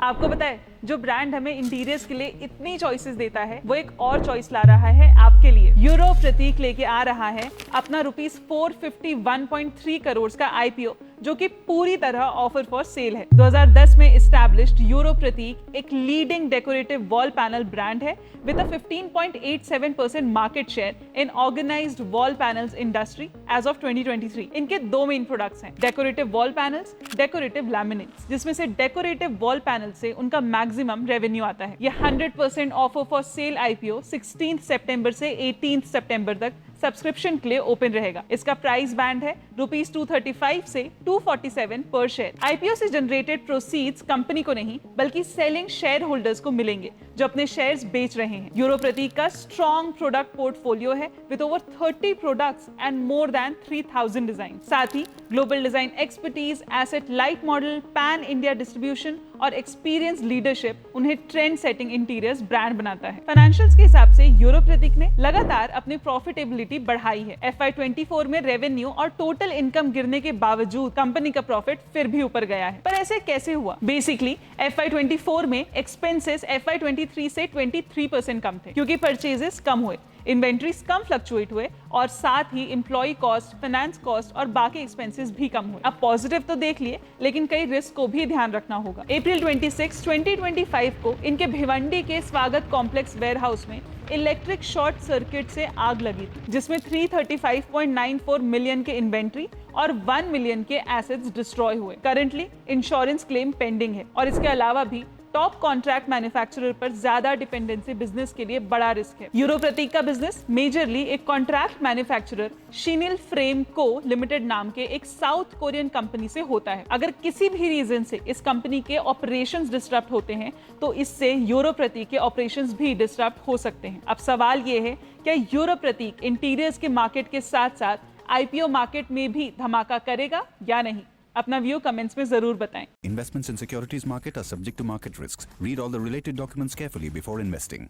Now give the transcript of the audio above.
आपको पता है, जो ब्रांड हमें इंटीरियर्स के लिए इतनी चॉइसेस देता है, वो एक और चॉइस ला रहा है आपके लिए। यूरो प्रतीक लेके आ रहा है अपना ₹451.3 करोड़ का आईपीओ, जो कि पूरी तरह ऑफर फॉर सेल है। 2010 में एस्टैब्लिश्ड यूरो प्रतीक एक leading decorative wall panel brand है with a 15.87% market share in organized wall panels industry as of 2023। इनके दो मेन प्रोडक्ट्स हैं, decorative wall panels, decorative laminates, जिसमें से डेकोरेटिव वॉल पैनल से उनका मैक्सिमम रेवेन्यू आता है। ये 100% ऑफर फॉर सेल आईपीओ 16 सितंबर से 18 सितंबर तक सब्सक्रिप्शन के लिए ओपन रहेगा। इसका प्राइस बैंड है ₹235 से 247 पर शेयर। आईपीओ से जनरेटेड प्रोसीड्स कंपनी को नहीं बल्कि सेलिंग शेयर होल्डर्स को मिलेंगे, जो अपने शेयर्स बेच रहे हैं। यूरो प्रतीक का स्ट्रॉन्ग प्रोडक्ट पोर्टफोलियो है with over 30 products and more than 3000 design. साथ ही global design expertise, asset light model, pan India distribution और एक्सपीरियंस लीडरशिप उन्हें ट्रेंड सेटिंग इंटीरियर्स ब्रांड बनाता है। फाइनेंशियल्स के हिसाब से यूरो प्रतीक ने लगातार अपनी प्रॉफिटेबिलिटी बढ़ाई है। FY24 में रेवेन्यू और टोटल इनकम गिरने के बावजूद कंपनी का प्रॉफिट फिर भी ऊपर गया है। पर ऐसे कैसे हुआ? बेसिकली FY24 में एक्सपेंसेस FY23 से 23% कम थे, क्योंकि परचेजेस कम हुए, इन्वेंट्रीज कम फ्लक्चुएट हुए और साथ ही एम्प्लॉय कॉस्ट, फाइनेंस कॉस्ट और बाकी एक्सपेंसेस भी कम हुए। अब पॉजिटिव तो देख लिए, लेकिन कई रिस्क को भी ध्यान रखना होगा। अप्रैल 26, 2025 को इनके भिवंडी के स्वागत कॉम्प्लेक्स वेयरहाउस में इलेक्ट्रिक शॉर्ट सर्किट से आग लगी थी, जिसमें 335.94 मिलियन के इन्वेंट्री और 1 मिलियन के एसेट्स डिस्ट्रॉय हुए। करंटली इंश्योरेंस क्लेम पेंडिंग है और इसके अलावा भी टॉप कॉन्ट्रैक्ट मैन्युफैक्चरर पर ज्यादा डिपेंडेंसी बिजनेस के लिए बड़ा रिस्क है। यूरो प्रतीक का बिजनेस मेजरली एक कॉन्ट्रैक्ट मैन्युफैक्चरर शिनिल फ्रेम को लिमिटेड नाम के एक साउथ कोरियन कंपनी से होता है। अगर किसी भी रीजन से इस कंपनी के ऑपरेशंस डिस्टर्ब होते हैं तो इससे यूरो प्रतीक के ऑपरेशंस भी डिस्टर्ब हो सकते हैं। अब सवाल ये है, क्या यूरो प्रतीक इंटीरियर्स के मार्केट के साथ साथ आईपीओ मार्केट में भी धमाका करेगा या नहीं? अपना व्यू कमेंट्स में जरूर बताएं। Investments in securities market are subject to market risks. Read all the related documents carefully before investing.